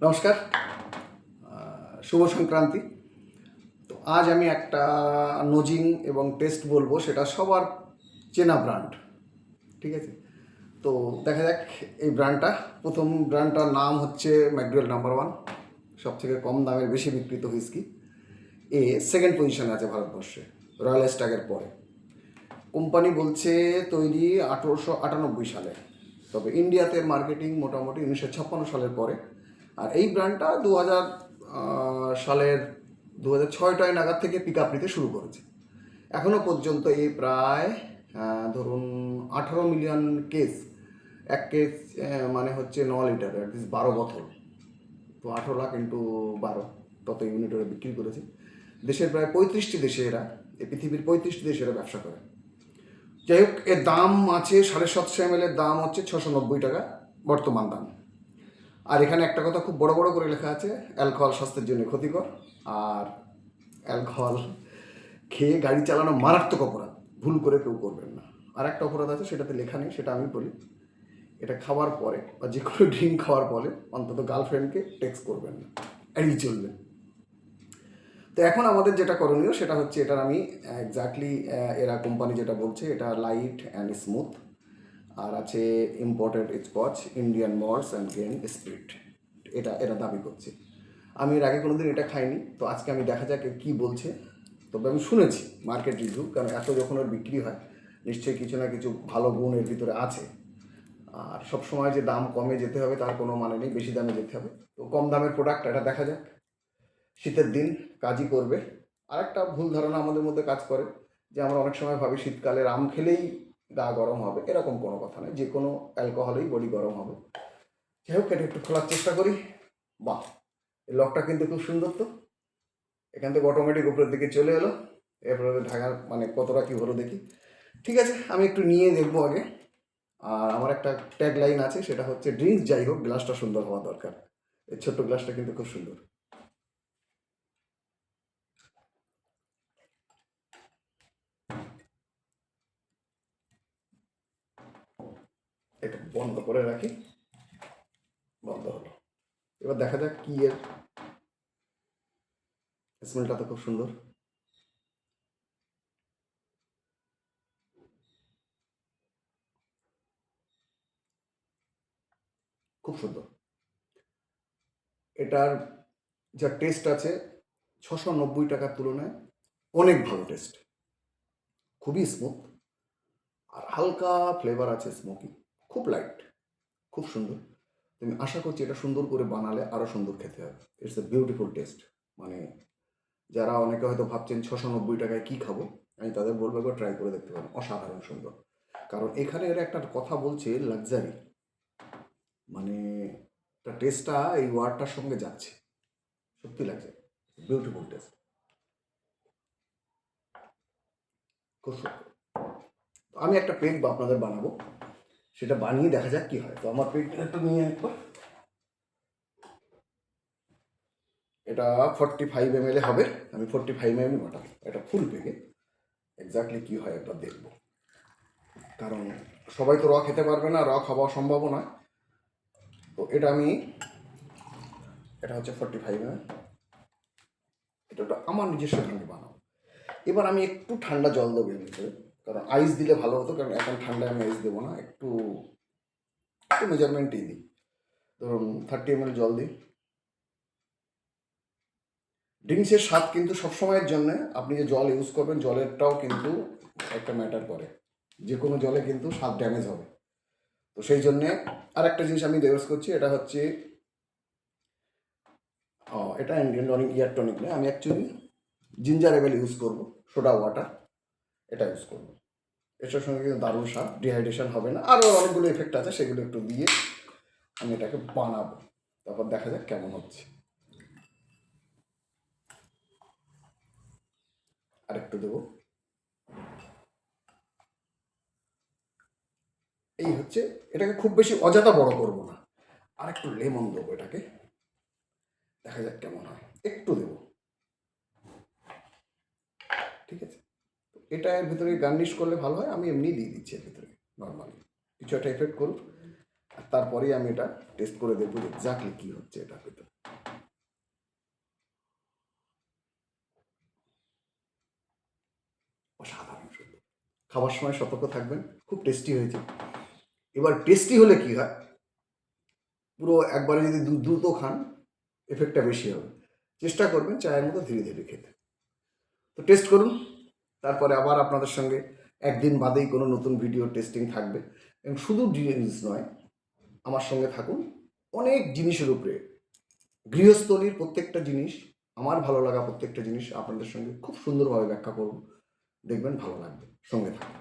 নমস্কার, শুভ সংক্রান্তি। তো আজ আমি একটা নোজিং এবং টেস্ট বলবো, সেটা সবার চেনা ব্র্যান্ড। ঠিক আছে, তো দেখা যাক এই প্রথম ব্র্যান্ডটার নাম হচ্ছে ম্যাকডোয়েল নাম্বার 1, সব থেকে কম দামের বেশি বিক্রিত হুইস্কি। সেকেন্ড পজিশনে আছে ভারতবর্ষে, রয়্যাল স্ট্যাগের পরে। কোম্পানি বলছে তৈরি 1898 সালে, তবে ইন্ডিয়াতে মার্কেটিং মোটামুটি 1956 সালের পরে। আর এই ব্র্যান্ডটা সালের 2006 নাগাদ থেকে পিক আপ নিতে শুরু করেছে। এখনও পর্যন্ত এই প্রায় ধরুন 18 মিলিয়ন কেস, এক কেস মানে হচ্ছে 9 লিটার, অ্যাট লিস্ট 12 বোতল, তো 18 লাখ ইন্টু 12, তত ইউনিট ওরা বিক্রি করেছে। দেশের প্রায় 35টি দেশে এরা, এই পৃথিবীর 35টি দেশে এরা ব্যবসা করে। যাই হোক, এর দাম আছে 750 ml, এর দাম হচ্ছে 690 টাকা বর্তমান দাম। আর এখানে একটা কথা খুব বড় বড় করে লেখা আছে, অ্যালকোহল স্বাস্থ্যের জন্য ক্ষতিকর, আর অ্যালকোহল খেয়ে গাড়ি চালানো মারাত্মক অপরাধ, ভুল করে কেউ করবেন না। আর একটা অপরাধ আছে, সেটাতে লেখা নেই, সেটা আমি বলি। এটা খাওয়ার পরে বা যে কোনো ড্রিঙ্ক খাওয়ার পরে অন্তত গার্লফ্রেন্ডকে টেক্সট করবেন না, এড়িয়ে চলবেন। তো এখন আমাদের যেটা করণীয় সেটা হচ্ছে, এটার আমি এক্স্যাক্টলি এরা কোম্পানি যেটা বলছে, এটা লাইট অ্যান্ড স্মুথ, আর আছে imported scotch, Indian malts and grain spirit, এরা দাবি করছে। আমি এর আগে কোনোদিন এটা খাইনি, তো আজকে আমি দেখা যাক কী বলছে। তবে আমি শুনেছি মার্কেট রিভিউ, কারণ এত যখন ওর বিক্রি হয় নিশ্চয়ই কিছু না কিছু ভালো গুণ এর ভিতরে আছে। আর সবসময় যে দাম কমে যেতে হবে তার কোনো মানে নেই, বেশি দামে যেতে হবে। তো কম দামের প্রোডাক্ট, এটা দেখা যাক, শীতের দিন কাজই করবে। আর একটা ভুল ধারণা আমাদের মধ্যে কাজ করে, যে আমরা অনেক সময় ভাবি শীতকালে আম খেলেই গা গরম হবে, এরকম কোনো কথা নেই, যে কোনো অ্যালকোহলেই বডি গরম হবে। যাই হোক, এটা একটু খোলার চেষ্টা করি। বাহ, এই লকটা কিন্তু খুব সুন্দর। তো এখান থেকে অটোমেটিক উপরের দিকে চলে এলো, এরপরে ঢাকার মানে কতটা কী হলো দেখি। ঠিক আছে, আমি একটু নিয়ে দেখবো আগে। আর আমার একটা ট্যাগ লাইন আছে, সেটা হচ্ছে ড্রিঙ্কস যাই হোক, গ্লাসটা সুন্দর হওয়া দরকার। এই ছোট্ট গ্লাসটা কিন্তু খুব সুন্দর। এটা বন্ধ করে রাখি, বন্ধ হলো। এবার দেখা যাক কি এর স্মেলটা, তো খুব সুন্দর। খুব সুন্দর। এটার যা টেস্ট আছে 690 টাকার তুলনায় অনেক ভালো টেস্ট, খুবই স্মুথ, আর হালকা ফ্লেভার আছে, স্মোকি, খুব লাইট, খুব সুন্দর। তুমি আশা করছি এটা সুন্দর করে বানালে আরও সুন্দর খেতে হবে। It's a beautiful test. মানে যারা অনেকে হয়তো ভাবছেন 690 টাকায় কী খাবো, আমি তাদের বলবো একবার ট্রাই করে দেখতে পারেন, অসাধারণ সুন্দর। কারণ এখানে এরা একটা কথা বলছে, লাক্সারি, মানে তার টেস্টটা এই ওয়ার্ডটার সঙ্গে যাচ্ছে, সত্যি লাগছে, বিউটিফুল টেস্ট, খুব সুন্দর। আমি একটা পেক আপনাদের বানাবো, সেটা বানিয়ে দেখা যাক কি হয়। তো আমার পেকটা একটু নিয়ে একবার, এটা 45 ml হবে, আমি 45 ml বানাবো, এটা ফুল পেকে। এক্স্যাক্টলি কী হয় একবার দেখবো, কারণ সবাই তো র খেতে পারবে না, র খাওয়া সম্ভব নয়। তো এটা হচ্ছে 45 ml, এটা আমার নিজস্ব ঢঙ্গে বানাবো। এবার আমি একটু ঠান্ডা জল দেবো এর ভিতরে, কারণ আইস দিলে ভালো হতো, কারণ এখন ঠান্ডায় আমি আইস দেবো না, একটু একটু মেজারমেন্টই দিই। ধরুন 30 ml জল দিই। ড্রিঙ্কসের স্বাদ কিন্তু সবসময়ের জন্য আপনি যে জল ইউজ করবেন, জলেরটাও কিন্তু একটা ম্যাটার করে, যে কোনো জলে কিন্তু স্বাদ ড্যামেজ হবে। তো সেই জন্যে আর একটা জিনিস আমি ইউজ করছি, এটা হচ্ছে এটা ইন্ডিয়ান টনিক, ইয়ার টনিক নয়, আমি অ্যাকচুয়ালি জিঞ্জার এবেল ইউজ করবো, সোডা ওয়াটার, এটা ইউজ করবো। এটার সঙ্গে কিন্তু দারুণ স্বাদ, ডিহাইড্রেশন হবে না, আরও অনেকগুলো এফেক্ট আছে, সেগুলো একটু দিয়ে আমি এটাকে বানাবো, তারপর দেখা যাক কেমন হচ্ছে। আর একটু দেবো, এই হচ্ছে। এটাকে খুব বেশি অযথা বড় করবো না, আর একটু লেমন দেবো এটাকে, দেখা যাক কেমন হয়, একটু দেবো। ঠিক আছে, এটা এর ভিতরে গার্নিশ করলে ভালো হয়, আমি এমনি দিয়ে দিচ্ছি এর ভিতরে নর্মালি, কিছু একটা এফেক্ট করুক, আর তারপরেই আমি এটা টেস্ট করে দেখবো এক্স্যাক্টলি কী হচ্ছে এটার ভিতরে। খাবার সময় সতর্ক থাকবেন। খুব টেস্টি হয়েছে। এবার টেস্টি হলে কি হয়, পুরো একবারে যদি দ্রুত খান এফেক্টটা বেশি হবে। চেষ্টা করবেন চায়ের মতো ধীরে ধীরে খেতে। তো টেস্ট করুন, তারপরে আবার আপনাদের সঙ্গে একদিন বাদেই কোনো নতুন ভিডিও টেস্টিং থাকবে। এবং শুধু জিনিস নয়, আমার সঙ্গে থাকুন, অনেক জিনিসের উপরে গৃহস্থলীর প্রত্যেকটা জিনিস, আমার ভালো লাগা প্রত্যেকটা জিনিস আপনাদের সঙ্গে খুব সুন্দরভাবে ব্যাখ্যা করব। দেখবেন ভালো লাগবে, সঙ্গে থাকুন।